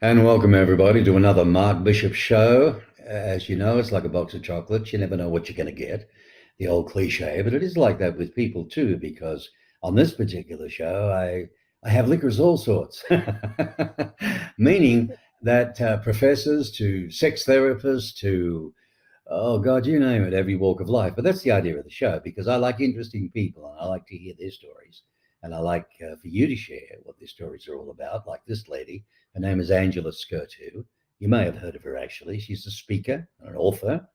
And welcome everybody to another Mark Bishop show. As you know, it's like a box of chocolates. You never know what you're going to get. The old cliche, but it is like that with people too, because on this particular show, I have liquors all sorts, meaning that professors to sex therapists to oh God, you name it, every walk of life. But that's the idea of the show because I like interesting people and I like to hear their stories. And I like for you to share what their stories are all about, like this lady. Her name is Angela Skirtu. You may have heard of her actually. She's a speaker, an author,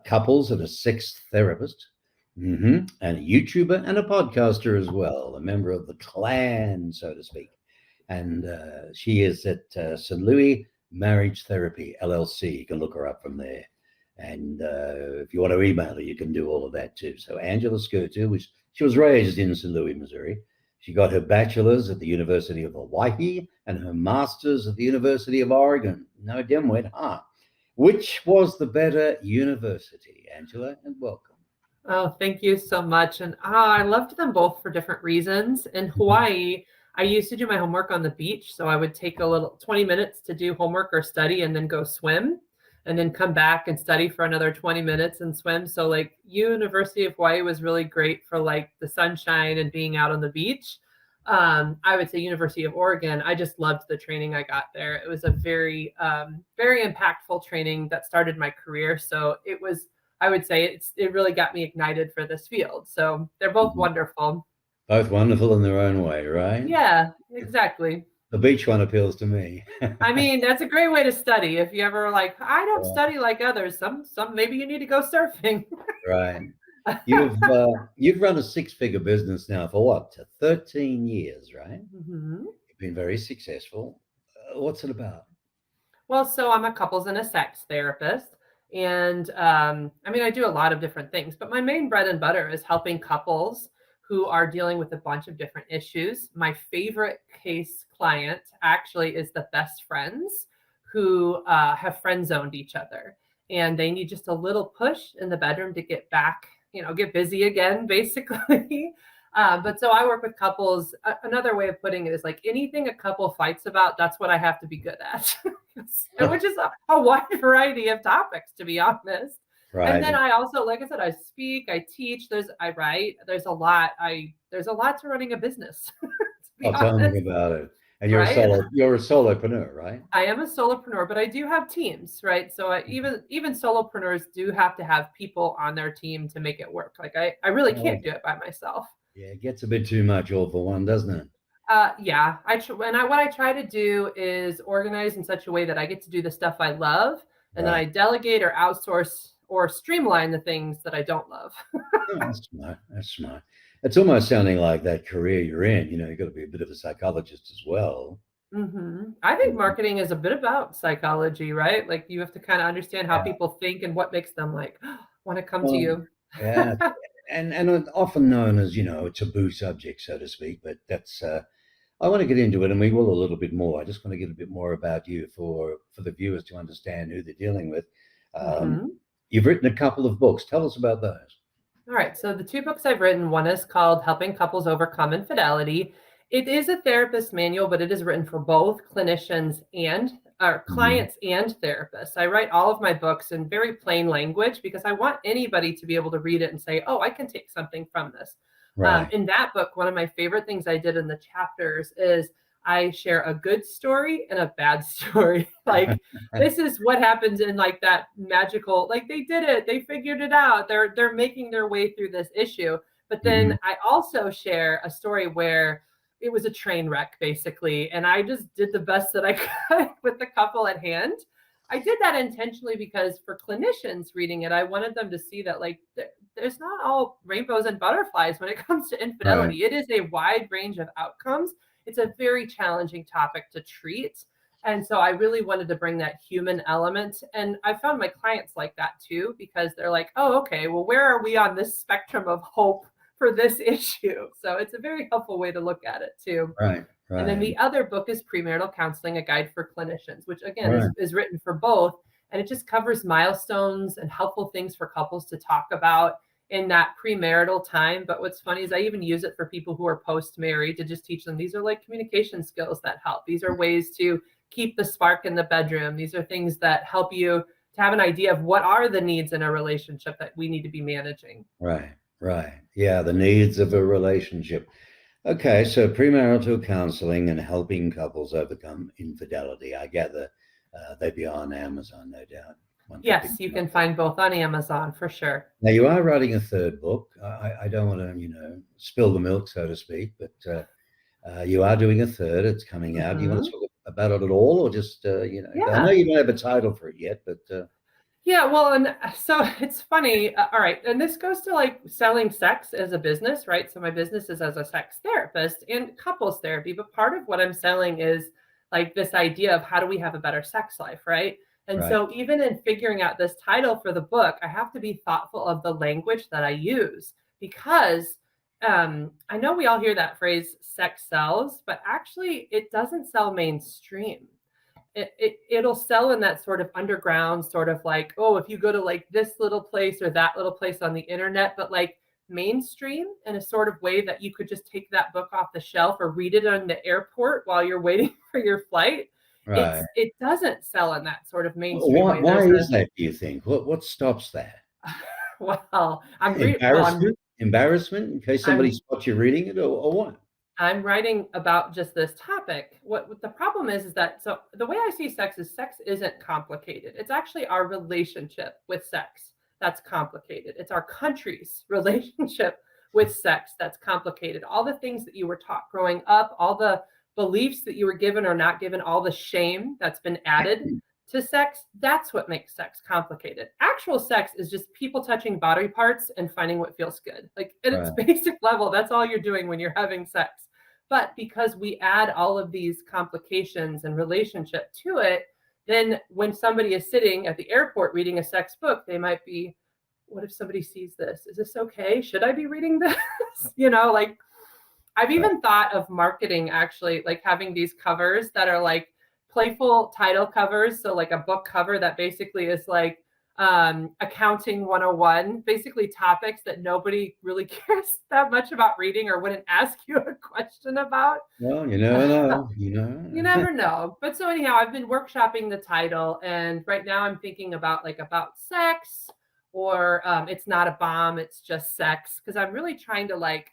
couples and a sex therapist, and a YouTuber and a podcaster as well, a member of the clan, so to speak. And she is at St. Louis Marriage Therapy LLC. You can look her up from there. And if you want to email her, you can do all of that too. So Angela Skirtu, which she was raised in St. Louis, Missouri. She got her bachelor's at the University of Hawaii and her master's at the University of Oregon. No dimwit, huh? Which was the better university, Angela? And welcome. Oh, thank you so much. And I loved them both for different reasons. In Hawaii, I used to do my homework on the beach. So I would take a little 20 minutes to do homework or study and then go swim and then come back and study for another 20 minutes and swim. So like University of Hawaii was really great for like the sunshine and being out on the beach. I would say University of Oregon, I just loved the training I got there. It was a very impactful training that started my career. So it was I would say it really got me ignited for this field. So they're both Mhm. wonderful. Both wonderful in their own way, right? Yeah, exactly. The beach one appeals to me. I mean, that's a great way to study. If you ever like, I don't study like others. Some maybe you need to go surfing. Right. You've run a six-figure business now for what? 13 years, right? Mhm. You've been very successful. What's it about? Well, so I'm a couples and a sex therapist. And I mean, I do a lot of different things, but my main bread and butter is helping couples who are dealing with a bunch of different issues. My favorite case client actually is the best friends who have friend zoned each other. And they need just a little push in the bedroom to get back, get busy again, basically. But so I work with couples. Another way of putting it is like anything a couple fights about, that's what I have to be good at. Which is a wide variety of topics, to be honest. And Right. then I also, like I said, I speak, I teach, I write. There's a lot to running a business, to be Oh, tell me honest. about it. And Right. you're a solopreneur, right? I am a solopreneur, but I do have teams, right? So even solopreneurs do have to have people on their team to make it work. Like I really Oh, can't do it by myself. yeah, it gets a bit too much all for one, doesn't it? Yeah, what I try to do is organize in such a way that I get to do the stuff I love, and then Right. I delegate or outsource or streamline the things that I don't love. Oh, that's smart. That's smart. It's almost sounding like that career you're in. You've got to be a bit of a psychologist as well. I think Mhm. marketing is a bit about psychology, right? Like you have to kind of understand how Yeah. people think and what makes them like want to come to Well, you. yeah. And it's often known as, a taboo subject, so to speak, but that's I want to get into it, and we will a little bit more. I just want to get a bit more about you for the viewers to understand who they're dealing with. Um, hmm you've written a couple of books. Tell us about those. All right. So the two books I've written, one is called Helping Couples Overcome Infidelity. It is a therapist manual, but it is written for both clinicians and Mhm. clients and therapists. I write all of my books in very plain language because I want anybody to be able to read it and say, oh, I can take something from this. Right. In that book, one of my favorite things I did in the chapters is I share a good story and a bad story. Like this is what happens in like that magical, like they did it, they figured it out, they're making their way through this issue. But then Mhm. I also share a story where it was a train wreck basically, and I just did the best that I could with the couple at hand. I did that intentionally because for clinicians reading it, I wanted them to see that like there's not all rainbows and butterflies when it comes to Right. infidelity. It is a wide range of outcomes. It's a very challenging topic to treat, and so I really wanted to bring that human element. And I found my clients like that too, because they're like, oh, okay, well, where are we on this spectrum of hope for this issue? So it's a very helpful way to look at it too. Right. And then Right. the other book is Premarital Counseling, a guide for clinicians, which again Right. is written for both. And it just covers milestones and helpful things for couples to talk about in that premarital time. But what's funny is I even use it for people who are post married to just teach them these are like communication skills that help. These are ways to keep the spark in the bedroom. These are things that help you to have an idea of what are the needs in a relationship that we need to be managing. Right, right. Yeah, the needs of a relationship. Okay, so premarital counseling and helping couples overcome infidelity. I gather they'd be on Amazon, no doubt. Once you pick Yes, you them up. can find both on Amazon for sure. Now you are writing a third book. I don't want to, spill the milk, so to speak, but you are doing a third. It's coming out. Do you want Mhm. to talk about it at all, or just I know Yeah. you don't have a title for it yet, but Yeah, well, and so it's funny. All right, and this goes to like selling sex as a business, right? So my business is as a sex therapist and couples therapy, but part of what I'm selling is like this idea of how do we have a better sex life, right? And right, so even in figuring out this title for the book, I have to be thoughtful of the language that I use because I know we all hear that phrase sex sells, but actually it doesn't sell mainstream. It'll sell in that sort of underground sort of like, oh, if you go to like this little place or that little place on the internet, but like mainstream in a sort of way that you could just take that book off the shelf or read it on the airport while you're waiting for your flight. right. It doesn't sell in that sort of mainstream Why way. why There's is that, do you think? What stops that? well, Embarrassment in case somebody I'm spots you reading it, or what? I'm writing about just this topic. What the problem is that so the way I see sex isn't complicated. It's actually our relationship with sex that's complicated. It's our country's relationship with sex that's complicated. All the things that you were taught growing up, all the beliefs that you were given or not given, all the shame that's been added to sex, that's what makes sex complicated. Actual sex is just people touching body parts and finding what feels good. Like at its Right, basic level, that's all you're doing when you're having sex. But because we add all of these complications and relationship to it, then when somebody is sitting at the airport reading a sex book, they might be, what if somebody sees this? Is this okay? Should I be reading this? Like I've right. even thought of marketing actually, like having these covers that are like playful title covers. So like a book cover that basically is like accounting 101, basically topics that nobody really cares that much about reading or wouldn't ask you a question about. Well, you never know, You never know. But so anyhow, I've been workshopping the title, and right now I'm thinking about sex, or it's not a bomb, it's just sex, because I'm really trying to like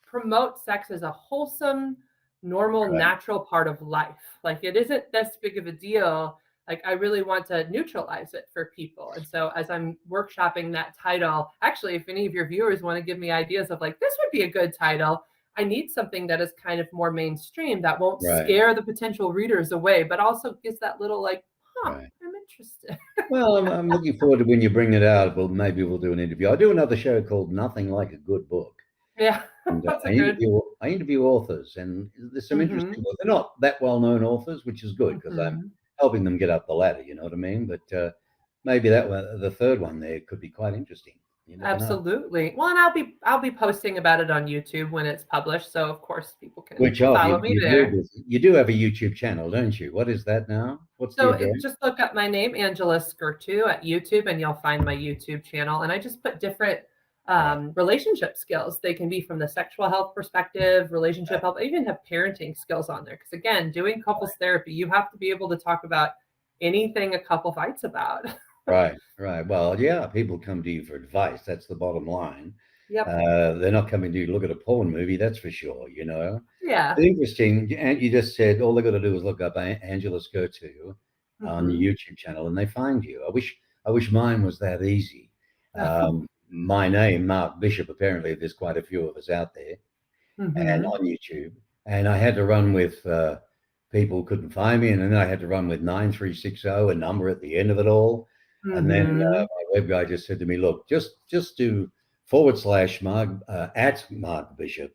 promote sex as a wholesome, normal, Right. natural part of life. Like it isn't this big of a deal. Like I really want to neutralize it for people. And so as I'm workshopping that title, actually, if any of your viewers want to give me ideas of like, this would be a good title, I need something that is kind of more mainstream that won't Right, scare the potential readers away, but also gives that little like, huh, right. I'm interested. Well, I'm looking forward to when you bring it out. Well, maybe we'll do an interview. I do another show called Nothing Like a Good Book, Yeah, and that's a good. I interview authors, and there's some Mm-hmm, interesting. Well, they're not that well-known authors, which is good because I'm mm-hmm. helping them get up the ladder. You know what I mean? But maybe that one, the third one, there could be quite interesting. You never know. Absolutely. Well, and I'll be posting about it on YouTube when it's published, so of course people can Which of follow you me there. you do have a YouTube channel, don't you? What is that now? What's the So address? just look up my name, Angela Skirtu, at YouTube, and you'll find my YouTube channel. And I just put different Right. relationship skills. They can be from the sexual health perspective, relationship health. I even have parenting skills on there. Because again, doing couples therapy, you have to be able to talk about anything a couple fights about. Right, right. Well, yeah, people come to you for advice. That's the bottom line. Yep. They're not coming to you to look at a porn movie, that's for sure, you know. Yeah. Interesting. And you just said all they got to do is look up Angela's Go-To on the Hmm. YouTube channel and they find you. I wish mine was that easy. My name, Mark Bishop, apparently there's quite a few of us out there and Hmm. on YouTube. And I had to run with people couldn't find me, and then I had to run with 9360, a number at the end of it all. And then Hmm. my web guy just said to me, "Look, just do / Mark at Mark Bishop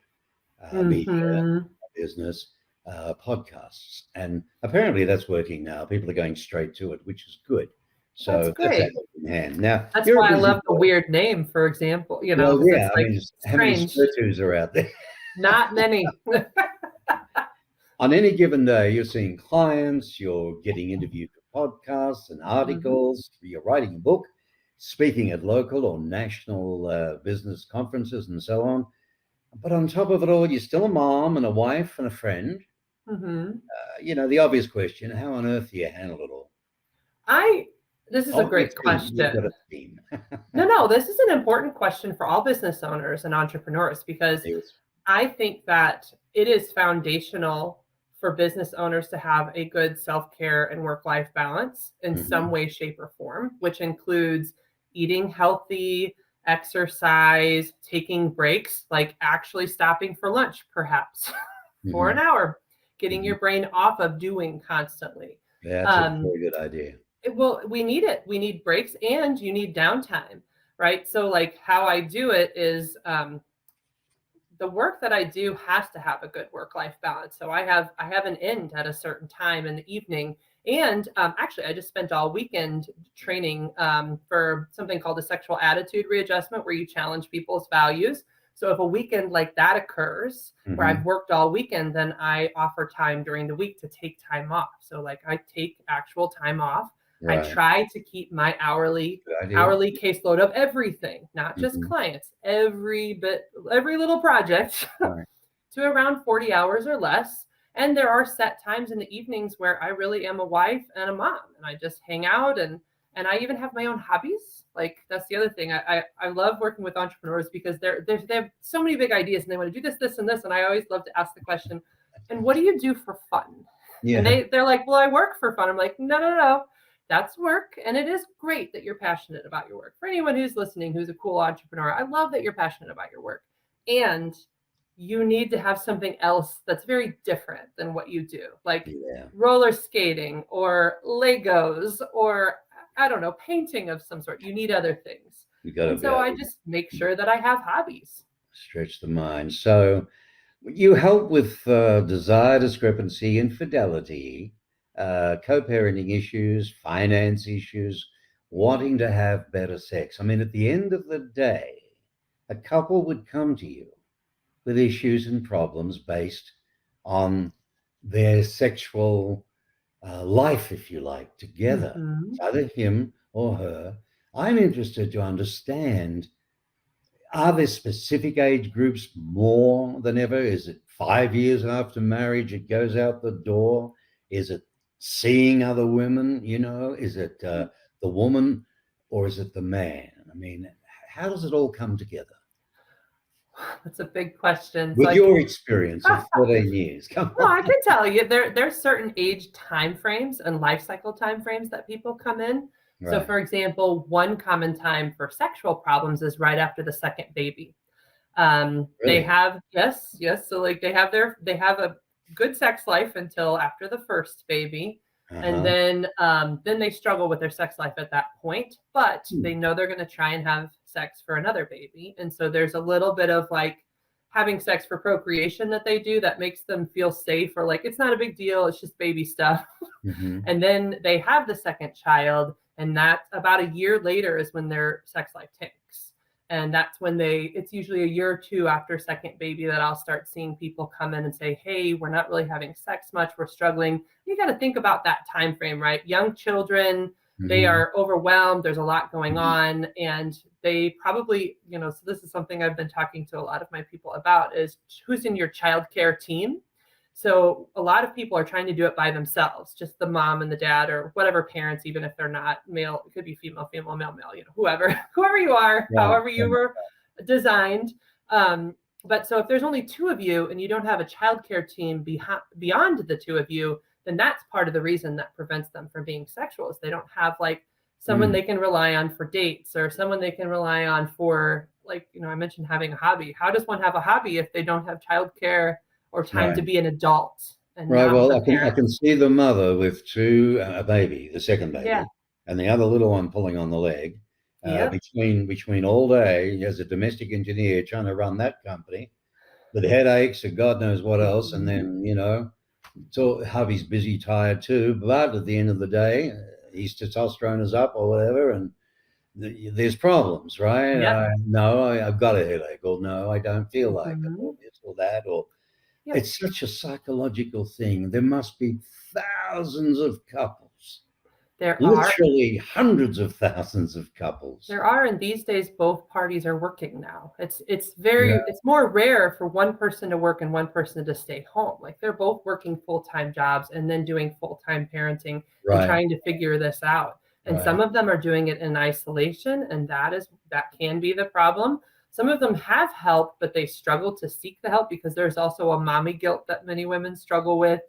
Media Hmm. Business podcasts." And apparently that's working now. People are going straight to it, which is good. That's So that's a great. helping hand. Now That's you're a why I busy love the boy. weird name, for example, Well, because yeah. it's I like mean, how many strange. Spiritus are out there? Not many. On any given day, you're seeing clients, you're getting interviewed for podcasts and Mhm. articles, you're writing a book, speaking at local or national business conferences, and so on. But on top of it all, you're still a mom and a wife and a friend. Hmm. The obvious question: how on earth do you handle it all? I This is a Oh, I great see. You've got a question. team. No, this is an important question for all business owners and entrepreneurs because Yes. I think that it is foundational for business owners to have a good self-care and work-life balance in some Hmm. way, shape, or form, which includes eating healthy, exercise, taking breaks, like actually stopping for lunch, perhaps for an Hmm. hour, getting Hmm. your brain off of doing constantly. That's a Um, very good idea. well, we need it. We need breaks and you need downtime, right? So, like, how I do it is the work that I do has to have a good work-life balance. So I have an end at a certain time in the evening. And actually, I just spent all weekend training for something called a sexual attitude readjustment, where you challenge people's values. So if a weekend like that occurs, where I've Hmm. worked all weekend, then I offer time during the week to take time off. So like I take actual time off. I Right. try to keep my hourly Good idea. hourly caseload of everything, not just Hmm. clients, every little project Right. to around 40 hours or less. And there are set times in the evenings where I really am a wife and a mom and I just hang out and I even have my own hobbies. Like that's the other thing. I love working with entrepreneurs because they have so many big ideas and they want to do this, this, and this. And I always love to ask the question, and what do you do for fun? And Yeah. they're like, well, I work for fun. I'm like, no, no, no. That's work. And it is great that you're passionate about your work. For anyone who's listening, who's a cool entrepreneur, I love that you're passionate about your work. And you need to have something else that's very different than what you do, like Yeah. roller skating or Legos or I don't know, painting of some sort. You need other things. You got to And be so I able just make to sure that I have hobbies. stretch the mind. So you help with desire discrepancy, infidelity, co-parenting issues, finance issues, wanting to have better sex. I mean, at the end of the day, a couple would come to you with issues and problems based on their sexual life, if you like, together. Hmm. It's either him or her. I'm interested to understand, are there specific age groups more than ever? Is it 5 years after marriage it goes out the door? Is it seeing other women? Is it the woman or is it the man? I mean, how does it all come together? That's a big question. So With I your can experience of 14 years, come well, I on. can tell you there's certain age timeframes and life cycle timeframes that people come in. So, Right. for example, one common time for sexual problems is right after the second baby. They Really? have yes, yes. So like they have a good sex life until after the first baby, and Uh-huh. then they struggle with their sex life at that point. But Hmm. they know they're going to try and have sex for another baby, and so there's a little bit of like having sex for procreation that they do that makes them feel safe or like it's not a big deal. It's just baby stuff. Hmm. And then they have the second child, and that about a year later is when their sex life tanks. And that's when it's usually a year or two after second baby that I'll start seeing people come in and say, hey, we're not really having sex much, we're struggling. You got to think about that time frame, right? Young children, they Hmm. are overwhelmed, there's a lot going Hmm. on, and they probably, so this is something I've been talking to a lot of my people about is who's in your childcare team. So a lot of people are trying to do it by themselves, just the mom and the dad or whatever parents, even if they're not male, it could be female, female, male, male, whoever, whoever you are, Right. however you were designed. Um, but so if there's only two of you and you don't have a childcare team beyond the two of you, then that's part of the reason that prevents them from being sexual is they don't have like someone Mm. they can rely on for dates or someone they can rely on for like, I mentioned having a hobby. How does one have a hobby if they don't have childcare or time to Right. be an adult and Right. not Well, the I can parent? see the mother with two, a baby, the second Yeah. baby, and the other little one pulling on the leg. Yep. Between all day as a domestic engineer trying to run that company, with headaches and God knows what else, and Mhm. then so hubby's busy, tired too. But at the end of the day, his testosterone is up or whatever, and there's problems, right? Yep. No, I've got a headache, or no, I don't feel like it, or Mhm. this or that, or Yep. it's such a psychological thing. There must be thousands of couples There are. Literally hundreds of thousands of couples. There are, and these days both parties are working now. Yeah, It's more rare for one person to work and one person to stay home. Like they're both working full-time jobs and then doing full-time parenting and right, trying to figure this out. And some right. of them are doing it in isolation, and that can be the problem. Some of them have help, but they struggle to seek the help because there's also a mommy guilt that many women struggle with.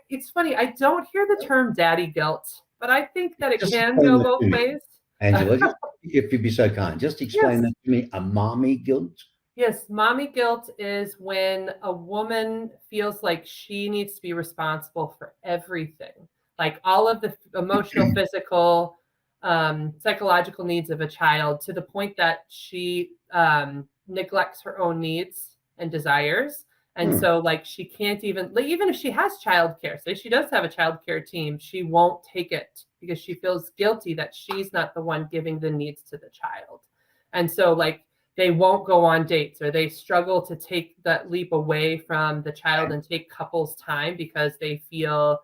It's funny, I don't hear the term daddy guilt, but I think that it Just can explain go that to both me, ways. Angela. Just if you'd be so kind, just explain Yes. that to me. A mommy guilt. Yes, mommy guilt is when a woman feels like she needs to be responsible for everything, like all of the emotional, physical, psychological needs of a child to the point that she neglects her own needs and desires. And Hmm. so, like, she can't even, like, even if she has childcare, say she does have a childcare team, she won't take it because she feels guilty that she's not the one giving the needs to the child. And so, like, they won't go on dates or they struggle to take that leap away from the child and take couples time because they feel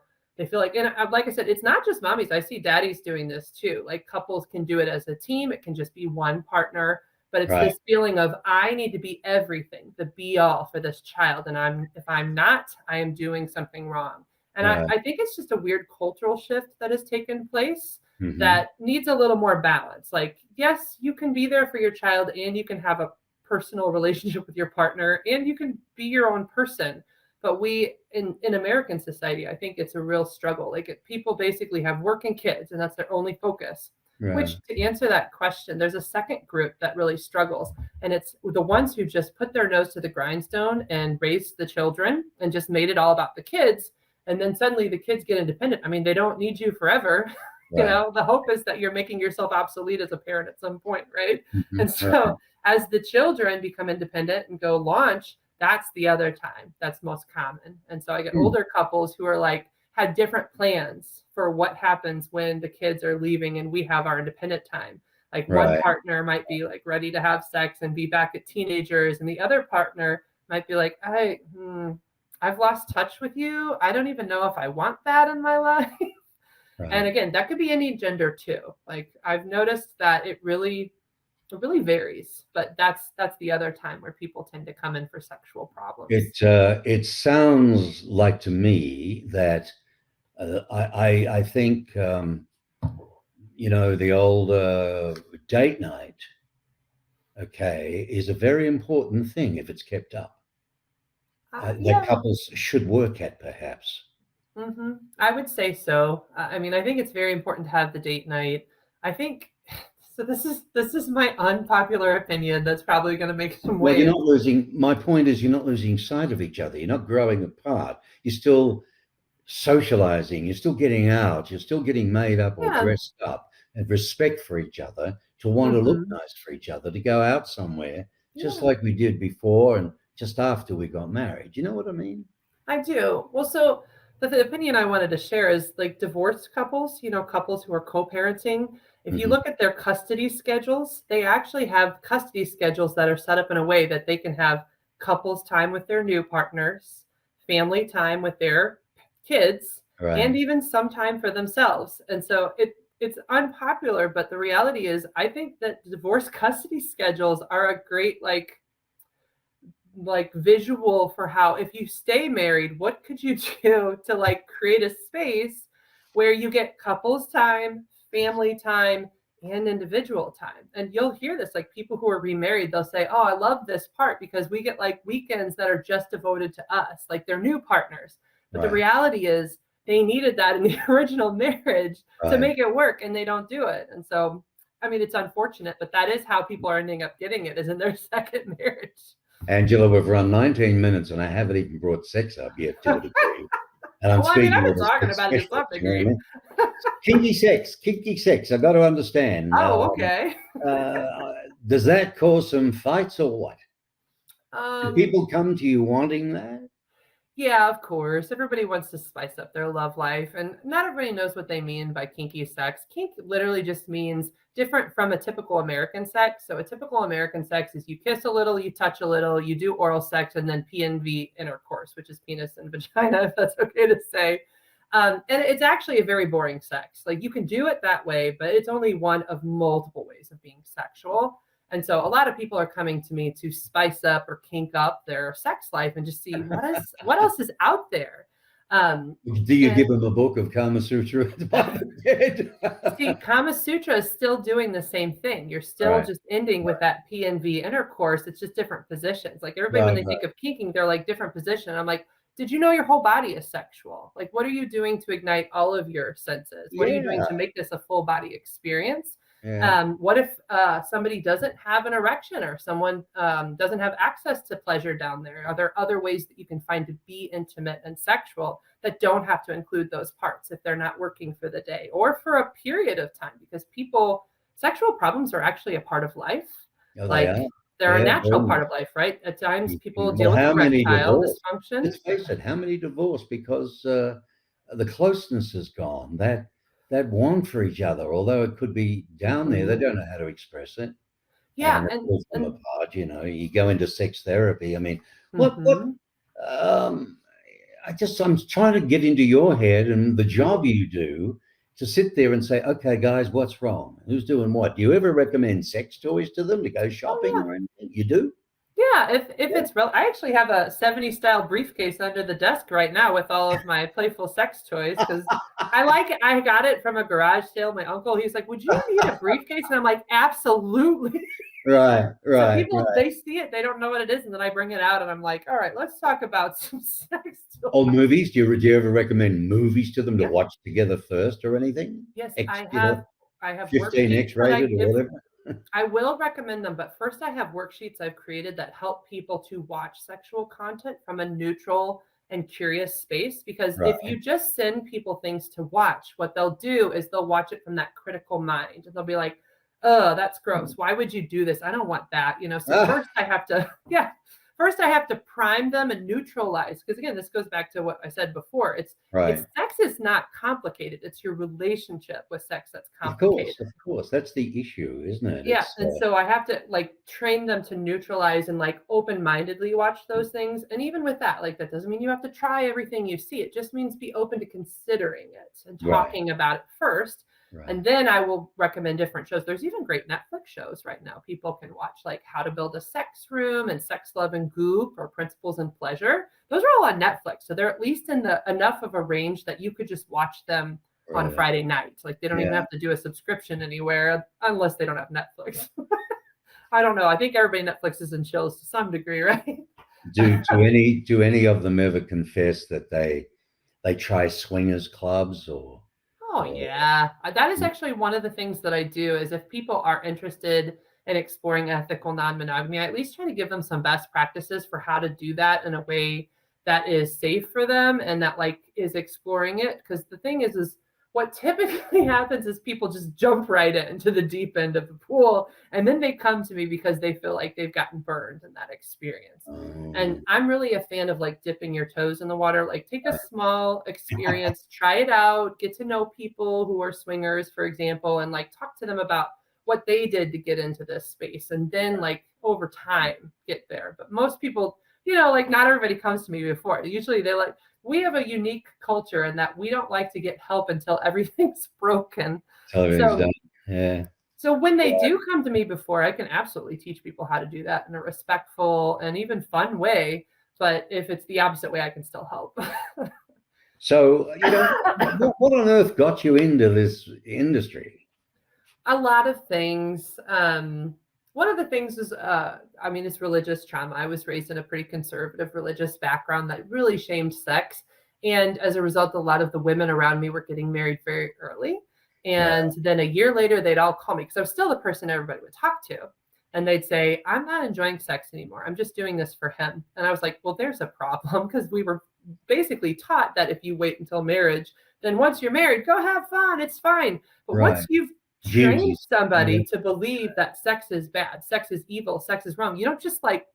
like, and like I said, it's not just mommies. I see daddies doing this too. Like couples can do it as a team. It can just be one partner, but it's Right, this feeling of I need to be everything, the be all for this child. And if I'm not, I am doing something wrong. And right. I think it's just a weird cultural shift that has taken place Hmm. that needs a little more balance. Like, yes, you can be there for your child and you can have a personal relationship with your partner and you can be your own person. But we in American society, I think it's a real struggle. Like people basically have working kids and that's their only focus. Right. Which to answer that question, there's a second group that really struggles. And it's the ones who just put their nose to the grindstone and raised the children and just made it all about the kids. And then suddenly the kids get independent. I mean, they don't need you forever. Right. The hope is that you're making yourself obsolete as a parent at some point, right? And Right. so as the children become independent and go launch, that's the other time that's most common. And so I get Hmm. older couples who are like had different plans for what happens when the kids are leaving and we have our independent time. Like one Right. partner might be like ready to have sex and be back at teenagers, and the other partner might be like, I've lost touch with you. I don't even know if I want that in my life. And Right. again, that could be any gender too. Like I've noticed that it really varies, but that's the other time where people tend to come in for sexual problems. It sounds like to me that I think the old date night, okay, is a very important thing if it's kept up. That Yeah, couples should work at perhaps. I would say so. I mean, I think it's very important to have the date night. I think so. This is my unpopular opinion. That's probably going to make some Well, you're waves. not losing. My point is, you're not losing sight of each other. You're not growing apart. You're still socializing. You're still getting out. You're still getting made up or Yeah. dressed up, and respect for each other, to want to look hmm nice for each other, to go out somewhere, just Yeah. like we did before and just after we got married. You know what I mean? I do. Well, so the opinion I wanted to share is like divorced couples, couples who are co-parenting. If you Hmm. look at their custody schedules, they actually have custody schedules that are set up in a way that they can have couples time with their new partners, family time with their kids, and Right. even some time for themselves. And so it's unpopular, but the reality is I think that divorce custody schedules are a great like visual for how if you stay married, what could you do to like create a space where you get couples time, family time, and individual time. And you'll hear this like people who are remarried, they'll say, oh, I love this part because we get like weekends that are just devoted to us, like they're new partners. But the Right. reality is they needed that in the original marriage to Right. make it work, and they don't do it. And so I mean, it's unfortunate, but that is how people are ending up getting it, is in their second marriage. Angela, we've run 19 minutes and I haven't even brought sex up yet to a degree. And I'm Well, I mean, speaking I've with been a talking sex about it to some specialist, you know what I degree. mean? Kinky sex, kinky sex. I've got to understand. Oh, okay. Does that cause some fights or what? Do Um, people come to you wanting that? yeah, of course. Everybody wants to spice up their love life, and not everybody knows what they mean by kinky sex. Kink literally just means different from a typical American sex. So, a typical American sex is you kiss a little, you touch a little, you do oral sex, and then PNV intercourse, which is penis and vagina, if that's okay to say. And it's actually a very boring sex. Like you can do it that way, but it's only one of multiple ways of being sexual. And so a lot of people are coming to me to spice up or kink up their sex life and just see what else is out there. Do you give And them a book of Kama Sutra at the bottom of the see, bed? Kama Sutra is still doing the same thing. You're still Right, just ending with that P and V intercourse. It's just different positions. Like everybody, when right, they right. think of kinking, they're like different position. I'm like, did you know your whole body is sexual? Like, what are you doing to ignite all of your senses? What are you doing Yeah, to make this a full body experience? yeah. What if somebody doesn't have an erection or someone doesn't have access to pleasure down there? Are there other ways that you can find to be intimate and sexual that don't have to include those parts if they're not working for the day or for a period of time? Because sexual problems are actually a part of life. Oh, they are. Like they're a Yeah, very natural part much. of life, right? At times people deal Well, with how many erectile divorce? dysfunction. Let's face it, how many divorce because the closeness is gone. That want for each other, although it could be down there, they Mhm. don't know how to express it, Yeah, and it and pulls them and apart. You go into sex therapy. I mean, what mhm. um, I'm trying to get into your head and the job you do to sit there and say, okay, guys, what's wrong? Who's doing what? Do you ever recommend sex toys to them to go shopping Oh or anything? You do? yeah, if Yeah. it's real, I actually have a 70s style briefcase under the desk right now with all of my playful sex toys because I like it. I got it from a garage sale. My uncle, he's like, "Would you need a briefcase?" And I'm like, "Absolutely." Right, So right, people, right. they see it, they don't know what it is, and then I bring it out, and I'm like, "All right, let's talk about some sex Or toys." movies? Do you ever recommend movies to them to Yeah, watch together first or anything? yes, X, you know, I have 15 worksheets that I X-rated or give. whatever? I will recommend them, but first I have worksheets I've created that help people to watch sexual content from a neutral and curious space. Because if Right. you just send people things to watch, what they'll do is they'll watch it from that critical mind. And they'll be like, oh, that's gross. Why would you do this? I don't want that. So Ah, first I have to, yeah, first I have to prime them and neutralize. Because again, this goes back to what I said before. It's right. sex is not complicated. It's your relationship with sex that's Of complicated. course, of course. That's the issue, isn't it? Yeah, It's and so I have to like train them to neutralize and like open-mindedly watch those things. And even with that, like that doesn't mean you have to try everything you see. It just means be open to considering it and right, talking about it first. right. And then I will recommend different shows. There's even great Netflix shows right now people can watch, like How to Build a Sex Room and Sex, Love, and Goop or Principles and Pleasure. Those are all on Netflix. So they're at least in the enough of a range that you could just watch them on Right. Friday nights. Like they don't even Yeah. have to do a subscription anywhere unless they don't have Netflix. I don't know. I think everybody Netflix is in chills to some degree, right? Do any of them ever confess that they try swingers clubs Oh or yeah. That is actually one of the things that I do is if people are interested in exploring ethical non-monogamy, I at least try to give them some best practices for how to do that in a way that is safe for them and that like is exploring it. Because the thing is what typically happens is people just jump right into the deep end of the pool and then they come to me because they feel like they've gotten burned in that experience. And um, I'm really a fan of like dipping your toes in the water. Like take a small experience, try it out, get to know people who are swingers, for example, and like talk to them about what they did to get into this space. And then like over time get there. But most people, like not everybody comes to me before. Usually they like, we have a unique culture in that we don't like to get help until everything's broken. television's So done. Yeah. so when they Right. do come to me before, I can absolutely teach people how to do that in a respectful and even fun way. But if it's the opposite way, I can still help. So, what on earth got you into this industry? A lot of things. One of the things is, it's religious trauma. I was raised in a pretty conservative religious background that really shamed sex. And as a result, a lot of the women around me were getting married very early. Right. And then a year later, they'd all call me because I was still the person everybody would talk to. And they'd say, I'm not enjoying sex anymore. I'm just doing this for him. And I was like, well, there's a problem because we were basically taught that if you wait until marriage, then once you're married, go have fun. It's fine. But once Right. you've trained Ginsies. Yeah. somebody to believe that sex is bad, sex is evil, sex is wrong, you don't just like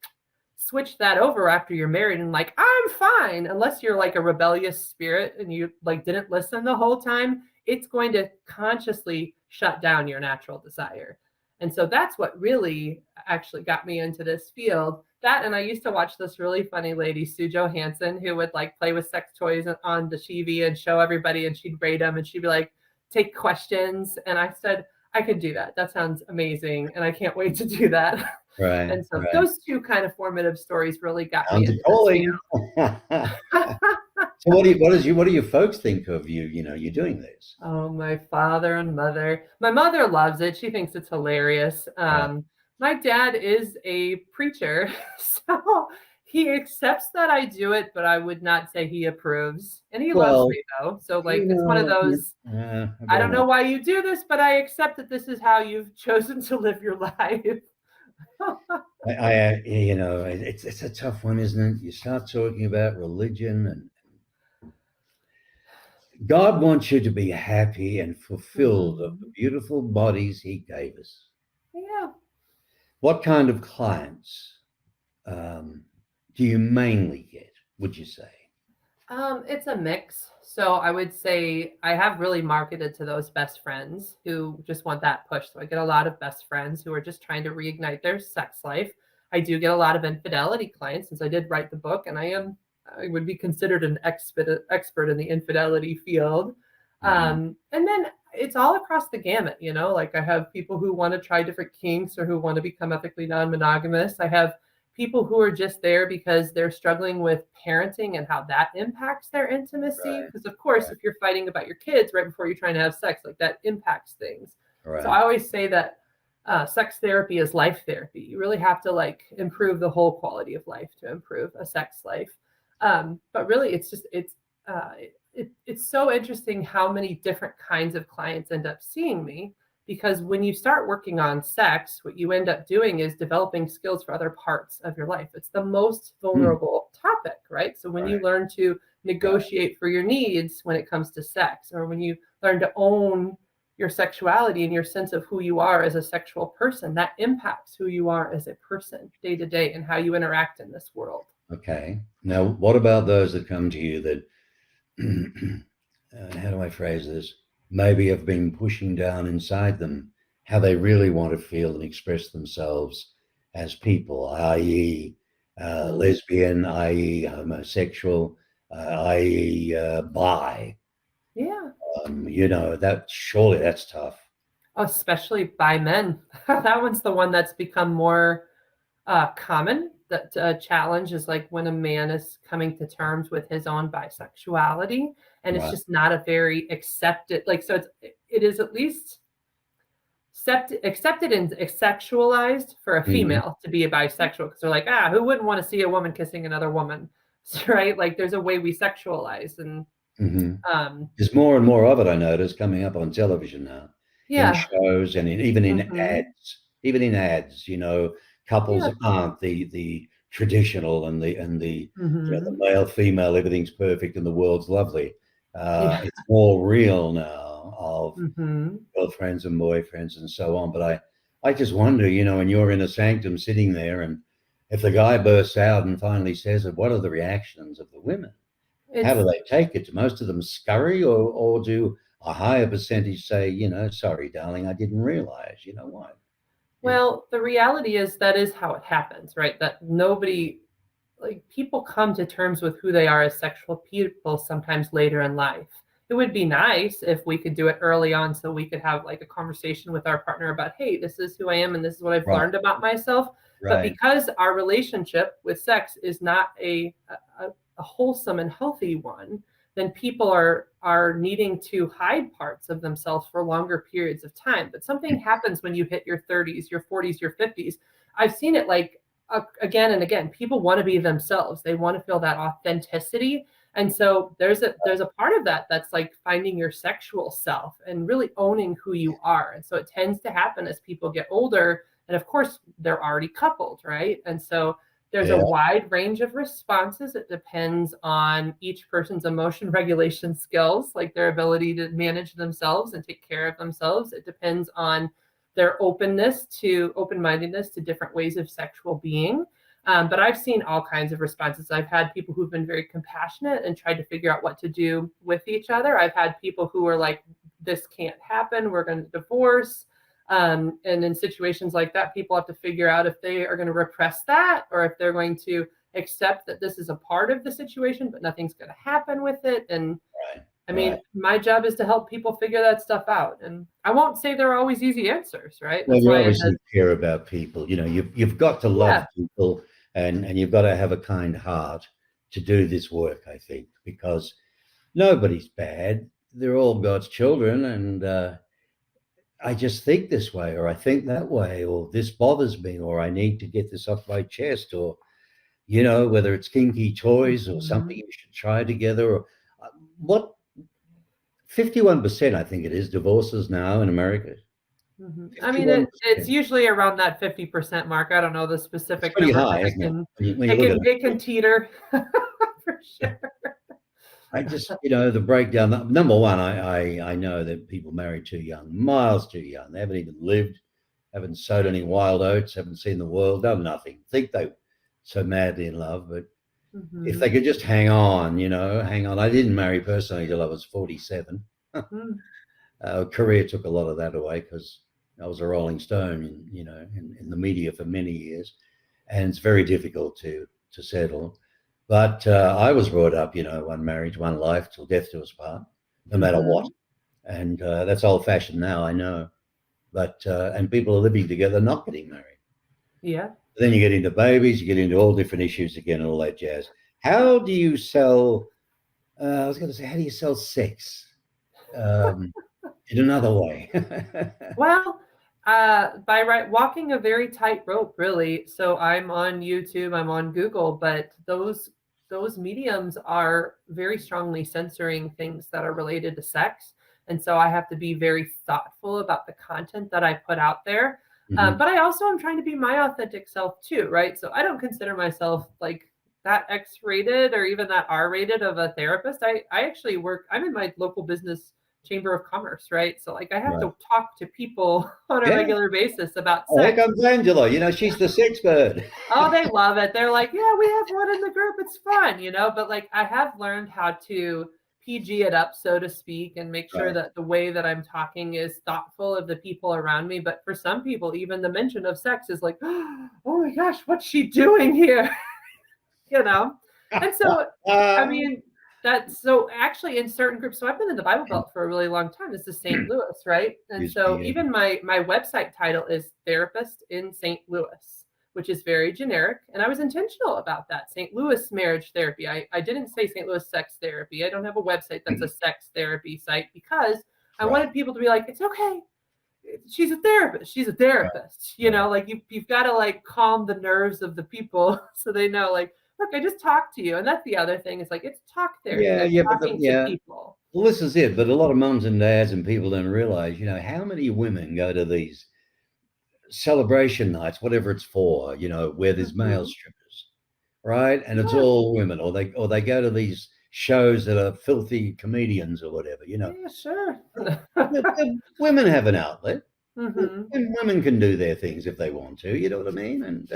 switch that over after you're married and like, I'm fine, unless you're like a rebellious spirit and you like didn't listen the whole time. It's going to consciously shut down your natural desire. And so that's what really actually got me into this field. That, and I used to watch this really funny lady, Sue Johansson, who would like play with sex toys on the TV and show everybody, and she'd rate them, and she'd be like, take questions. And I said, I could do that. That sounds amazing. And I can't wait to do that. Right. And so Right. those two kind of formative stories really got me Sounds into appalling. this. So what do your folks think of you? You know, you're doing this. Oh, my father and mother. My mother loves it. She thinks it's hilarious. My dad is a preacher, so he accepts that I do it, but I would not say he approves. And he loves Well, me though. So like you it's one of know, those, I I don't don't know know. why you do this, but I accept that this is how you've chosen to live your life. You know, it's a tough one, isn't it? You start talking about religion, and God wants you to be happy and fulfilled of the Mhm. beautiful bodies He gave us. Yeah. What kind of clients um, do you mainly get, would you say? It's a mix. So I would say I have really marketed to those best friends who just want that push. So I get a lot of best friends who are just trying to reignite their sex life. I do get a lot of infidelity clients since I did write the book, and I would be considered an expert in the infidelity field. Mhm. And then it's all across the gamut, you know, like I have people who want to try different kinks or who want to become ethically non-monogamous. I have people who are just there because they're struggling with parenting and how that impacts their intimacy. Right, Because, of course, right, if you're fighting about your kids right before you're trying to have sex, like that impacts things. So right. I always say that sex therapy is life therapy. You really have to like improve the whole quality of life to improve a sex life. But really, it's so interesting how many different kinds of clients end up seeing me, because when you start working on sex, what you end up doing is developing skills for other parts of your life. It's the most Hmm. vulnerable topic, right? So when you Right, learn to right. negotiate for your needs when it comes to sex, or when you learn to own your sexuality and your sense of who you are as a sexual person, that impacts who you are as a person day to day and how you interact in this world. Okay. Now, what about those that come to you that, how do I phrase this? Maybe have been pushing down inside them how they really want to feel and express themselves as people, i.e., Mhm. lesbian, i.e., homosexual, i.e., bi. Yeah. You know, that surely that's tough. Especially by men. That one's the one that's become more common. That challenge is like when a man is coming to terms with his own bisexuality, and it's Right. just not a very accepted. Like so, it is at least accepted and sexualized for a Hmm. female to be a bisexual, because they're like, who wouldn't want to see a woman kissing another woman, right? Like there's a way we sexualize, and Hmm. um, There's more and more of it, I notice, coming up on television now, in yeah, shows and even in hmm ads. Even in ads, you know, couples yeah, aren't the traditional and the the hmm male female everything's perfect and the world's lovely. yeah, It's more real now of hmm girlfriends and boyfriends and so on. But I just wonder, you know, when you're in a sanctum sitting there, and if the guy bursts out and finally says it, what are the reactions of the women? How do it's they take it? Do most of them scurry, or do a higher percentage say, you know, sorry, darling, I didn't realize, you know what? You know, Well, the reality is that is how it happens, right? That nobody, like, people come to terms with who they are as sexual people sometimes later in life. It would be nice if we could do it early on so we could have like a conversation with our partner about, hey, this is who I am and this is what I've right, learned about myself. But right. because our relationship with sex is not a wholesome and healthy one, then people are needing to hide parts of themselves for longer periods of time. But something happens when you hit your 30s, your 40s, your 50s. I've seen it like again and again. People want to be themselves. They want to feel that authenticity. And so there's a part of that that's like finding your sexual self and really owning who you are. And so it tends to happen as people get older. And of course, they're already coupled, right? And so there's a Yeah, wide range of responses. It depends on each person's emotion regulation skills, like their ability to manage themselves and take care of themselves. It depends on their open mindedness to different ways of sexual being. But I've seen all kinds of responses. I've had people who've been very compassionate and tried to figure out what to do with each other. I've had people who are like, this can't happen. We're going to divorce. And in situations like that, people have to figure out if they are going to repress that or if they're going to accept that this is a part of the situation, but nothing's going to happen with it. And Right. I mean, Right. my job is to help people figure that stuff out. And I won't say there are always easy answers, right? Well, That's you why it obviously has, care about people. You've got to love yeah. people, and you've got to have a kind heart to do this work, I think, because nobody's bad. They're all God's children, and I just think this way, or I think that way, or this bothers me, or I need to get this off my chest, or whether it's kinky toys or something Mhm. you should try together, or what 51%, I think it is, divorces now in America. I mean, 51%. it's usually around that 50% mark. I don't know the It's specific pretty number because high, isn't it? When you it look at can it can teter for it. sure. I just, the breakdown. Number one, I know that people marry too young, miles too young. They haven't even lived, haven't sowed any wild oats, haven't seen the world, done nothing. Think they so madly in love, but if they Mhm. could just hang on, hang on. I didn't marry personally till I was 47. Mm. Career took a lot of that away because I was a Rolling Stone, in the media for many years, and it's very difficult to settle. But I was brought up, one marriage, one life, till death do us part, no matter what. Mhm. And that's old fashioned now, I know. But and people are living together, not getting married. Yeah. Then you get into babies, you get into all different issues again, and all that jazz. How do you sell? I was going to say, how do you sell sex um, in another way? Well, by walking a very tight rope, really. So I'm on YouTube, I'm on Google, but those mediums are very strongly censoring things that are related to sex, and so I have to be very thoughtful about the content that I put out there. Mhm. But I also am trying to be my authentic self too, right? So I don't consider myself like that X-rated or even that R-rated of a therapist. I actually work. I'm in my local business chamber of commerce, right? So like I have Right. to talk to people on a Yeah. regular basis about Oh, here sex. comes Angela. She's the sex bird. Oh, they love it. They're like, yeah, we have one in the group. It's fun. But like I have learned how to PG it up, so to speak, and make sure Right. that the way that I'm talking is thoughtful of the people around me. But for some people, even the mention of sex is like, oh my gosh, what's she doing here? you know? And so, I mean, that's so actually in certain groups. So I've been in the Bible Belt for a really long time. This is St. Louis, right? And Used to so be, even my website title is Therapist in St. Louis, which is very generic. And I was intentional about that. St. Louis marriage therapy. I didn't say St. Louis sex therapy. I don't have a website that's a sex therapy site because I right, wanted people to be like, it's okay. She's a therapist. She's a right, therapist. right. Like you've got to like calm the nerves of the people so they know like, look, I just talked to you. And that's the other thing. It's like it's talk therapy. Yeah, I'm yeah, talking to yeah. people. Well, this is it. But a lot of mums and dads and people don't realize, how many women go to these celebration nights, whatever it's for, where there's male Mhm. strippers, right? And it's Yeah, all women, or they go to these shows that are filthy comedians or whatever. yeah, sure. The women have an outlet. hmm And women can do their things if they want to. You know what I mean? And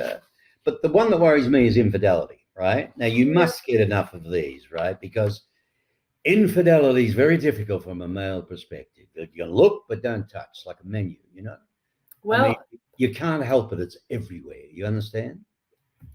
but the one that worries me is infidelity. Right now, you Yeah. must get enough of these, right? Because infidelity is very difficult from a male perspective. You can look but don't touch, like a menu. I mean, Well, you can't help it. It's everywhere. You understand?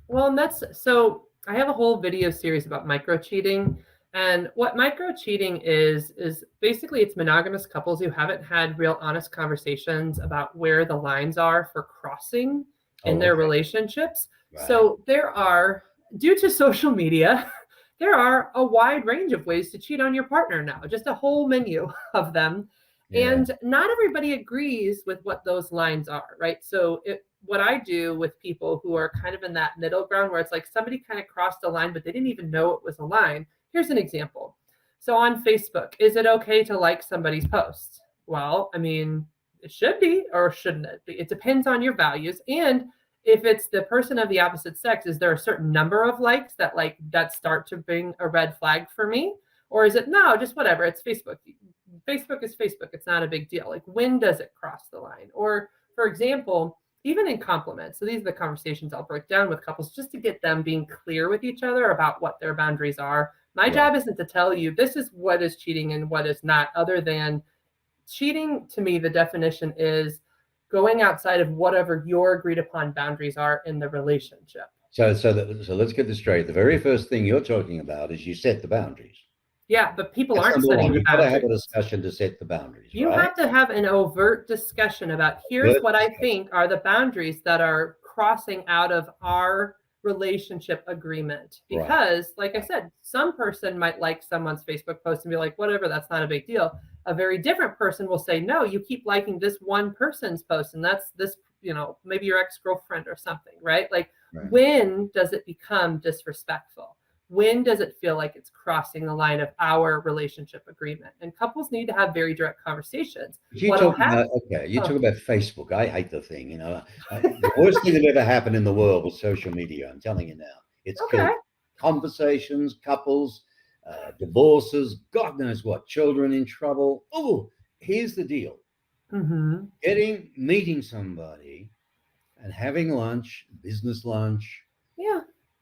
and that's so I have a whole video series about micro cheating. And what micro cheating is basically it's monogamous couples who haven't had real honest conversations about where the lines are for crossing in Oh, their okay, relationships. right. So there are, due to social media, there are a wide range of ways to cheat on your partner now, just a whole menu of them. Yeah, And not everybody agrees with what those lines are, right? So what I do with people who are kind of in that middle ground where it's like somebody kind of crossed a line, but they didn't even know it was a line. Here's an example. So on Facebook, is it okay to like somebody's post? Well, I mean, it should be or shouldn't it be? It depends on your values. And if it's the person of the opposite sex, is there a certain number of likes that start to bring a red flag for me? Or is it no, just whatever? It's Facebook. Facebook is Facebook. It's not a big deal. Like when does it cross the line? Or for example, even in compliments. So these are the conversations I'll break down with couples just to get them being clear with each other about what their boundaries are. My right. job isn't to tell you this is what is cheating and what is not, other than cheating to me, the definition is going outside of whatever your agreed upon boundaries are in the relationship. So let's get this straight. The very first thing you're talking about is you set the boundaries. Yeah, but people That's aren't number setting one. the You've got to have a boundaries. discussion to set the boundaries, You right? have to have an overt discussion about here's what I think are the boundaries that are crossing out of our relationship agreement. Because, like I said, some person might like someone's Facebook post and be like, whatever, that's not a big deal. A very different person will say, no, you keep liking this one person's post, and that's this, maybe your ex-girlfriend or something, right? Like, when does it become disrespectful? When does it feel like it's crossing the line of our relationship agreement? And couples need to have very direct conversations. You talk about Facebook. I hate the thing. The worst thing that ever happened in the world was social media. I'm telling you now, it's killed conversations, couples, divorces, God knows what, children in trouble. Oh, here's the deal: meeting somebody and having lunch, business lunch.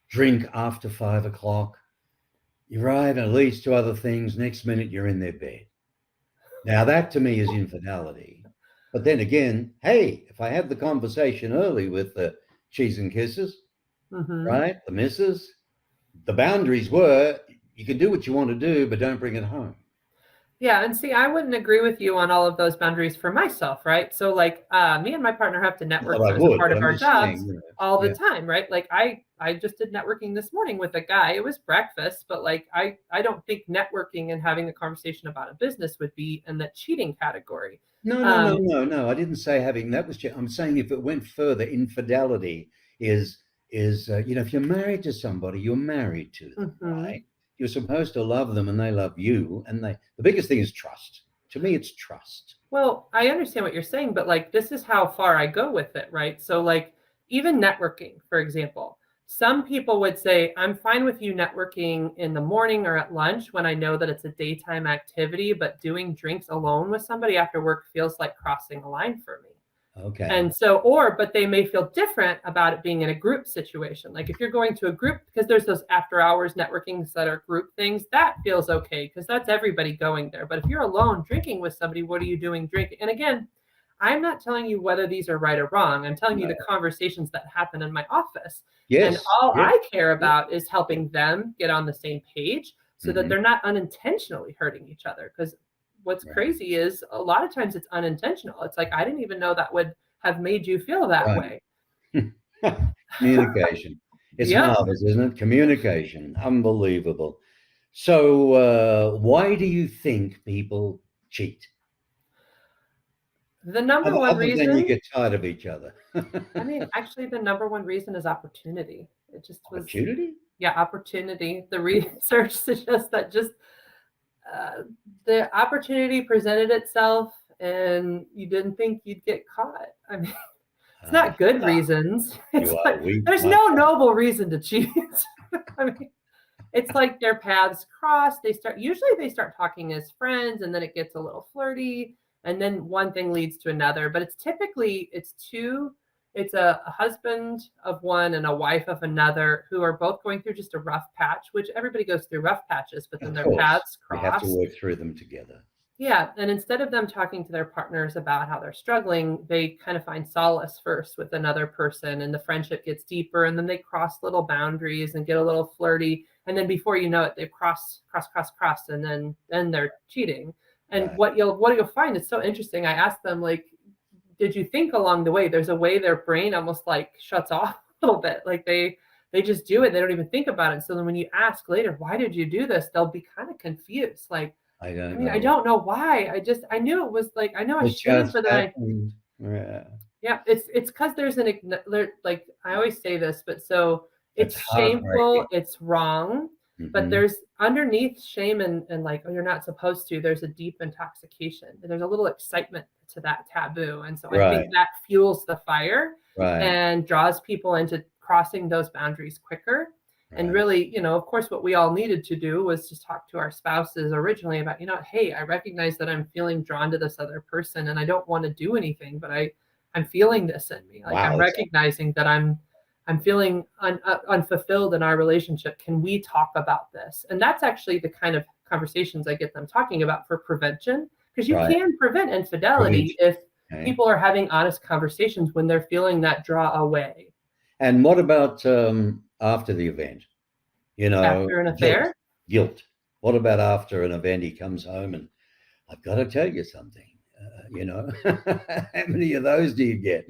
Drink after 5 o'clock. You're right, at least 2 other things. Next minute, you're in their bed. Now, that to me is infidelity. But then again, hey, if I had the conversation early with the cheese and kisses, right, the missus, the boundaries were, you can do what you want to do, but don't bring it home. Yeah, and see, I wouldn't agree with you on all of those boundaries for myself, right? So, like, me and my partner have to network as a part of our jobs all the time, right? Like, I just did networking this morning with a guy. It was breakfast, but like, I don't think networking and having a conversation about a business would be in the cheating category. No. I didn't say having that was. I'm saying if it went further, infidelity is if you're married to somebody, you're married to them, right? You're supposed to love them and they love you. And the biggest thing is trust. To me, it's trust. Well, I understand what you're saying, but like, this is how far I go with it, right? So like, even networking, for example, some people would say, I'm fine with you networking in the morning or at lunch when I know that it's a daytime activity, but doing drinks alone with somebody after work feels like crossing a line for me. Okay. And so, but they may feel different about it being in a group situation. Like if you're going to a group, because there's those after hours networkings that are group things, that feels okay because that's everybody going there. But if you're alone drinking with somebody, what are you doing drinking? And again, I'm not telling you whether these are right or wrong. I'm telling you the conversations that happen in my office. Yes. And all I care about is helping them get on the same page so that they're not unintentionally hurting each other. Because what's crazy is a lot of times it's unintentional. It's like, I didn't even know that would have made you feel that way. Communication. It's marvelous, isn't it? Communication. Unbelievable. So why do you think people cheat? The number one reason, you get tired of each other. I mean, actually, the number one reason is opportunity. It just was opportunity. Yeah, opportunity. The research suggests that just the opportunity presented itself, and you didn't think you'd get caught. I mean, it's not good reasons. It's like, there's no noble reason to cheat. I mean, it's like their paths cross. Usually they start talking as friends, and then it gets a little flirty. And then one thing leads to another, but it's typically, it's a husband of one and a wife of another who are both going through just a rough patch, which everybody goes through rough patches, but then their paths cross. We have to work through them together. Yeah. And instead of them talking to their partners about how they're struggling, they kind of find solace first with another person, and the friendship gets deeper, and then they cross little boundaries and get a little flirty. And then before you know it, they've crossed, and then they're cheating. And what you'll find is so interesting. I asked them, like, did you think along the way? There's a way their brain almost like shuts off a little bit. Like they just do it. They don't even think about it. So then when you ask later, why did you do this? They'll be kind of confused. Like, I don't know why. I knew it was like, I know I shouldn't, but then it's because there's like, I always say this, but so it's shameful. It's wrong. But there's underneath shame and like, oh, you're not supposed to, there's a deep intoxication. There's a little excitement to that taboo. And so I think that fuels the fire and draws people into crossing those boundaries quicker. And really, of course, what we all needed to do was just talk to our spouses originally about, hey, I recognize that I'm feeling drawn to this other person and I don't want to do anything, but I'm feeling this in me. Like I'm recognizing that I'm feeling unfulfilled in our relationship. Can we talk about this? And that's actually the kind of conversations I get them talking about for prevention, because you can prevent infidelity Okay. people are having honest conversations when they're feeling that draw away. And what about after the event? After an Guilt, affair, guilt. What about after an event? He comes home and I've got to tell you something. How many of those do you get?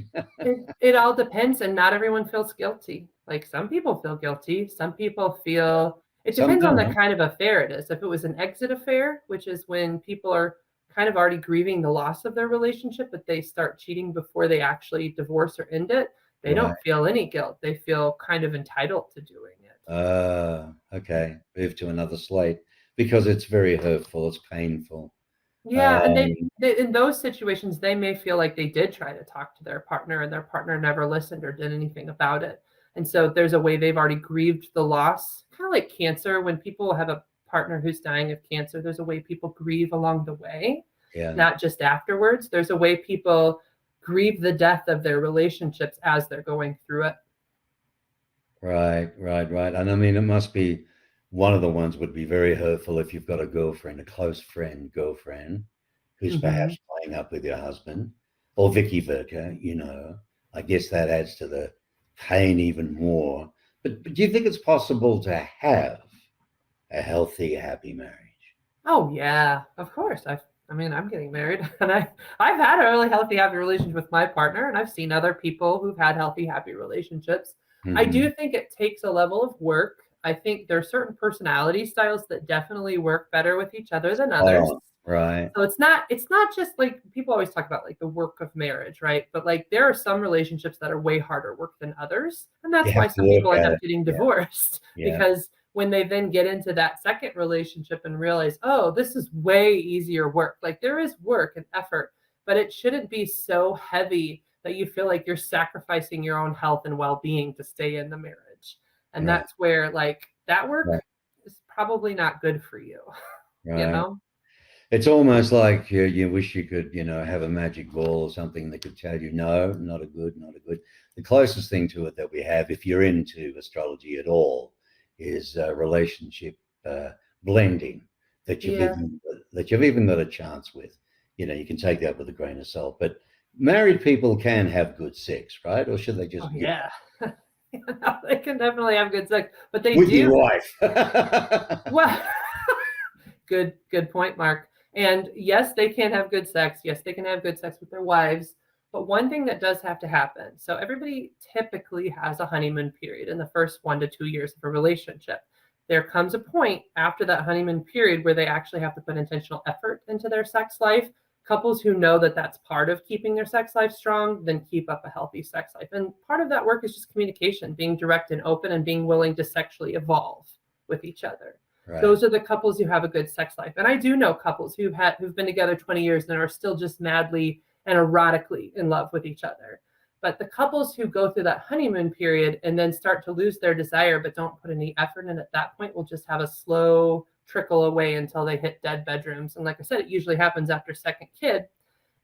it all depends, and not everyone feels guilty. Like some people feel guilty, some people feel it Some depends on the don't. kind of affair it is. If it was an exit affair, which is when people are kind of already grieving the loss of their relationship, but they start cheating before they actually divorce or end it, they Right. don't feel any guilt. They feel kind of entitled to doing it. Okay. Move to another slate because it's very hurtful. It's painful. Yeah, and Um, they in those situations they may feel like they did try to talk to their partner and their partner never listened or did anything about it. And so there's a way they've already grieved the loss, kind of like cancer. When people have a partner who's dying of cancer, there's a way people grieve along the way, yeah. not just afterwards. There's a way people grieve the death of their relationships as they're going through it. Right. And I mean, it must be one of the ones would be very hurtful if you've got a girlfriend, a close friend, girlfriend, who's Mhm. perhaps playing up with your husband or Vicky Verka, I guess that adds to the pain even more. But do you think it's possible to have a healthy, happy marriage? Oh yeah, of course. I'm getting married, and I've had a really healthy, happy relationship with my partner, and I've seen other people who've had healthy, happy relationships. I Hmm. do think it takes a level of work. I think there are certain personality styles that definitely work better with each other than Spot others. on. Right. So it's not just like people always talk about like the work of marriage, right? But like there are some relationships that are way harder work than others. And You that's have why to some work people end at up it. getting Yeah. divorced Yeah. because when they then get into that second relationship and realize, oh, this is way easier work. Like there is work and effort, but it shouldn't be so heavy that you feel like you're sacrificing your own health and well-being to stay in the marriage. And Right. that's where like that work Right. is probably not good for you, you Right. know? It's almost like you wish you could, have a magic ball or something that could tell you, no, not a good, not a good. The closest thing to it that we have, if you're into astrology at all, is relationship uh, blending that you've Yeah. even that you've even got a chance with. You can take that with a grain of salt. But married people can have good sex, right? Or should they Oh just give yeah. up They can definitely have good sex, but they with do your wife? well. Good point, Mark. And yes, they can have good sex. Yes, they can have good sex with their wives. But one thing that does have to happen. So everybody typically has a honeymoon period in the first 1 to 2 years of a relationship. There comes a point after that honeymoon period where they actually have to put intentional effort into their sex life. Couples who know that that's part of keeping their sex life strong, then keep up a healthy sex life. And part of that work is just communication, being direct and open, and being willing to sexually evolve with each other. Right. Those are the couples who have a good sex life. And I do know couples who've been together 20 years and are still just madly and erotically in love with each other. But the couples who go through that honeymoon period and then start to lose their desire but don't put any effort in at that point will just have a slow trickle away until they hit dead bedrooms. And like I said, it usually happens after second kid.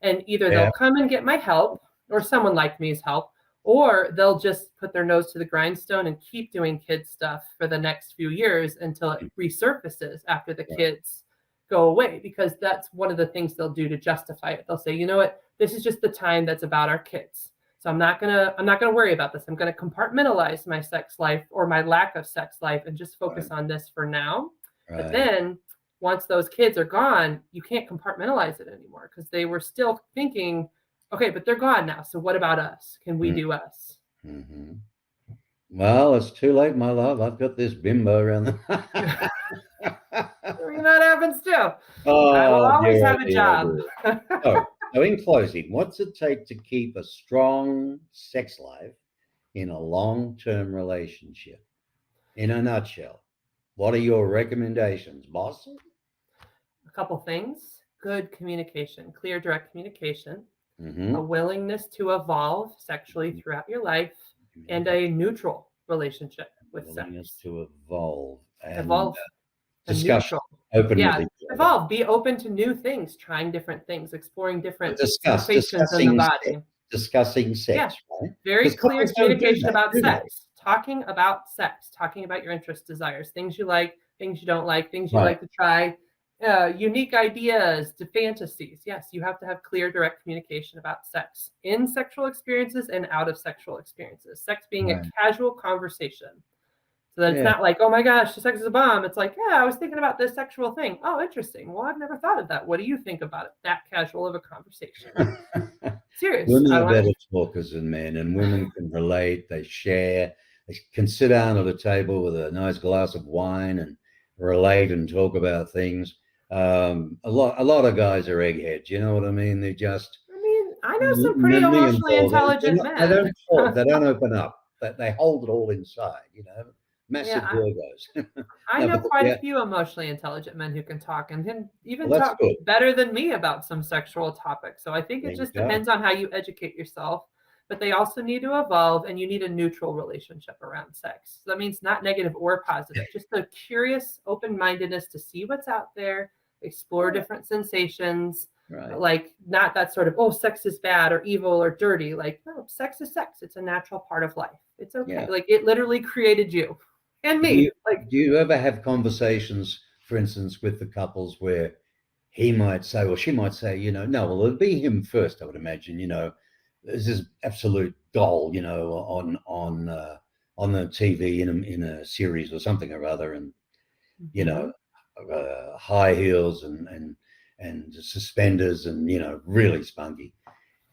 And either they'll Yeah. come and get my help or someone like me's help, or they'll just put their nose to the grindstone and keep doing kid stuff for the next few years until it resurfaces after the kids go away, because that's one of the things they'll do to justify it. They'll say, you know what, this is just the time that's about our kids, so I'm not gonna worry about this. I'm gonna compartmentalize my sex life or my lack of sex life and just focus Right. on this for now. But Right. then once those kids are gone, you can't compartmentalize it anymore because they were still thinking, okay, but they're gone now. So what about us? Can we do us? Mm-hmm. Well, it's too late, my love. I've got this bimbo around the. That happens too. I will Oh, always dear, oh have a dear, oh job. dear. So in closing, what's it take to keep a strong sex life in a long-term relationship? In a nutshell, what are your recommendations, boss? A couple things: good communication, clear, direct communication, a Mm-hmm. willingness to evolve sexually throughout your life, and Communicate, a neutral relationship with willingness sex. to evolve, and Evolve a discussion, neutral. open with Yeah, each other. evolve. Be open to new things, trying different things, exploring different sensations in the Discussing sex, body. discussing Yeah, sex, right? very Because clear couples don't do communication that, about do they? sex. Talking about sex, talking about your interests, desires, things you like, things you don't like, things you Right. like to try. unique ideas to fantasies. Yes, you have to have clear, direct communication about sex in sexual experiences and out of sexual experiences. Sex being a Right. casual conversation. So that it's Yeah. not like, oh my gosh, sex is a bomb. It's like, yeah, I was thinking about this sexual thing. Oh, interesting. Well, I've never thought of that. What do you think about it? That casual of a conversation. Serious. Women I are want better talkers than men, and women can relate. They share. They can sit down at a table with a nice glass of wine and relate and talk about things. A lot of guys are eggheads. You know what I mean? They're just I mean, I know some pretty emotionally Neanderthal. intelligent They men. don't talk. They don't open up. They hold it all inside. You know, massive Yeah, Virgos. I No, know but quite a yeah, few emotionally intelligent men who can talk and can even well, that's talk good. better than me about some sexual topics. So I think There it you just go. depends on how you educate yourself. But they also need to evolve, and you need a neutral relationship around sex. So that means not negative or positive, just a curious open mindedness to see what's out there, explore different sensations. Right. Like, not that sort of, oh, sex is bad or evil or dirty. Like, no, sex is sex. It's a natural part of life. It's okay. Yeah. Like, it literally created you and Do you me. Like, do you ever have conversations, for instance, with the couples where he might say, or she might say, you know, no, well, it'd be him first, I would imagine, you know, there's this absolute doll, you know, on the TV in a series or something or other, and you know, mhm. high heels and suspenders, and you know, really spunky.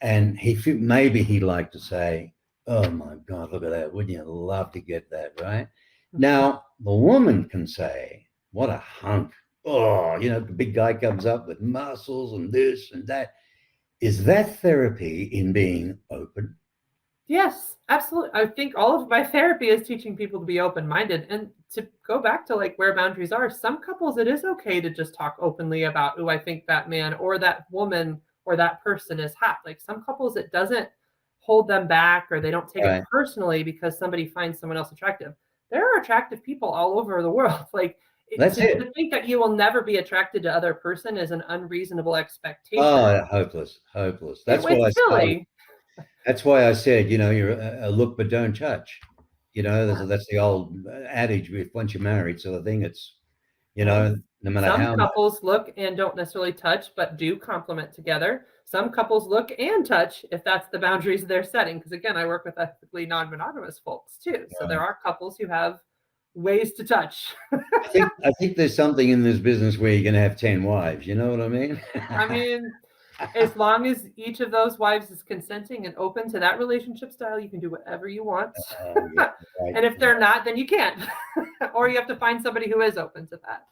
And maybe he'd like to say, "Oh my God, look at that! Wouldn't you love to get that?" Right now, the woman can say, "What a hunk!" Oh, you know, the big guy comes up with muscles and this and that. Is that therapy in being open? Yes, absolutely. I think all of my therapy is teaching people to be open-minded and to go back to like where boundaries are. Some couples, it is okay to just talk openly about, oh, I think that man or that woman or that person is hot. Like some couples, it doesn't hold them back or they don't take it Right. personally because somebody finds someone else attractive. There are attractive people all over the world. Like That's to it. think that you will never be attracted to other person is an unreasonable expectation. Oh, hopeless, hopeless. That's what I It's started. silly. That's why I said, you know, you're a look but don't touch. You know, Yeah. that's the old adage. If once you're married, sort of thing. It's you Yes. know, no matter Some how much. couples look and don't necessarily touch, but do complement together. Some couples look and touch if that's the boundaries they're setting. Because again, I work with ethically non-monogamous folks too. So there Right. are couples who have ways to touch. I think there's something in this business where you're going to have 10 wives. You know what I mean? I mean, as long as each of those wives is consenting and open to that relationship style, you can do whatever you want. Yeah, right. And if they're not, then you can't. Or you have to find somebody who is open to that.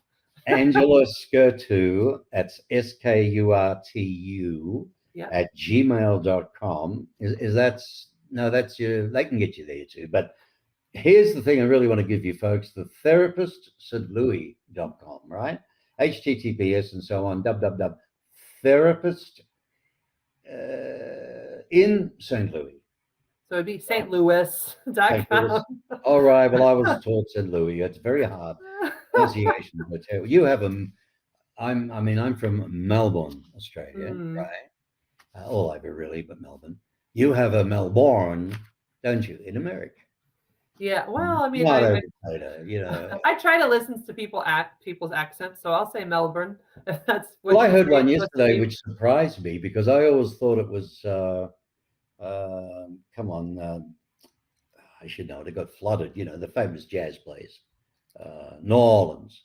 Angela Skirtu, that's SKURTU Yeah. at gmail.com. Is that's no, that's your, they can get you there too. But here's the thing I really want to give you folks, the therapist.louis.com, right? HTTPS and so on, www. Therapist in St. Louis. So it'd be St. Louis. stlouis.com. All right. Well, I was taught St. Louis. It's very hard pronunciation. But you have a. I'm from Melbourne, Australia, Mm, right? All over really, but Melbourne. You have a Melbourne, don't you, in America? yeah. Well, I mean, Not a potato, you know. I try to listen to people's accents, so I'll say Melbourne if that's Well, what I you heard say one it's supposed to yesterday be. which surprised me because I always thought it was. Come on, I should know it. It got flooded. You know, the famous jazz place, New Orleans.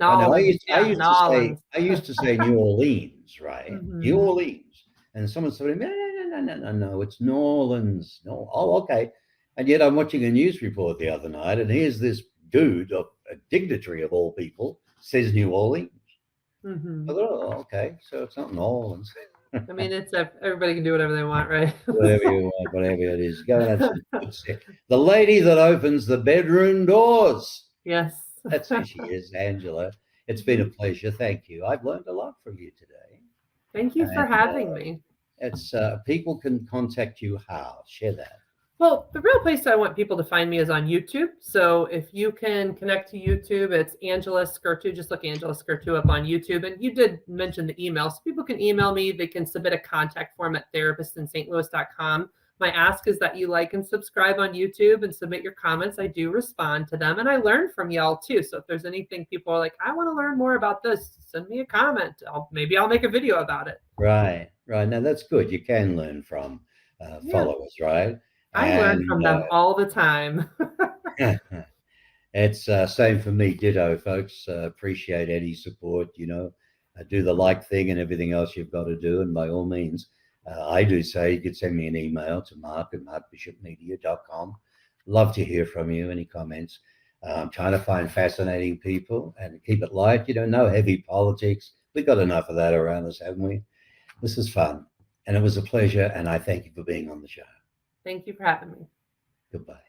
I know. Nolans, yeah, Nolans. I used to say New Orleans, right? New Hmm. Orleans, and someone said, no, no, no, no, no, no, it's New Orleans. No, oh, okay. And yet, I'm watching a news report the other night, and here's this dude, a dignitary of all people, says New Orleans. I Hmm. thought, oh, okay, so it's not New Orleans. I mean, it's everybody can do whatever they want, right? Whatever you want, whatever it is, go and have some good sex. The lady that opens the bedroom doors. Yes. That's who she is, Angela. It's been a pleasure. Thank you. I've learned a lot from you today. Thank you for And having me. it's people can contact you how? Share that. Well, the real place I want people to find me is on YouTube. So if you can connect to YouTube, it's Angela Skirtu. Just look Angela Skirtu up on YouTube. And you did mention the email. So people can email me. They can submit a contact form at therapistinstlouis.com. My ask is that you like and subscribe on YouTube and submit your comments. I do respond to them and I learn from y'all too. So if there's anything people are like, I want to learn more about this, send me a comment. Maybe I'll make a video about it. Right, right. Now that's good. You can learn from Yeah. followers, right? I learn from them all the time. It's same for me, ditto, folks. Appreciate any support, do the like thing and everything else you've got to do. And by all means, I do say you could send me an email to mark@markbishopmedia.com. Love to hear from you, any comments. I'm trying to find fascinating people and keep it light, no heavy politics. We've got enough of that around us, haven't we? This is fun. And it was a pleasure. And I thank you for being on the show. Thank you for having me. Goodbye.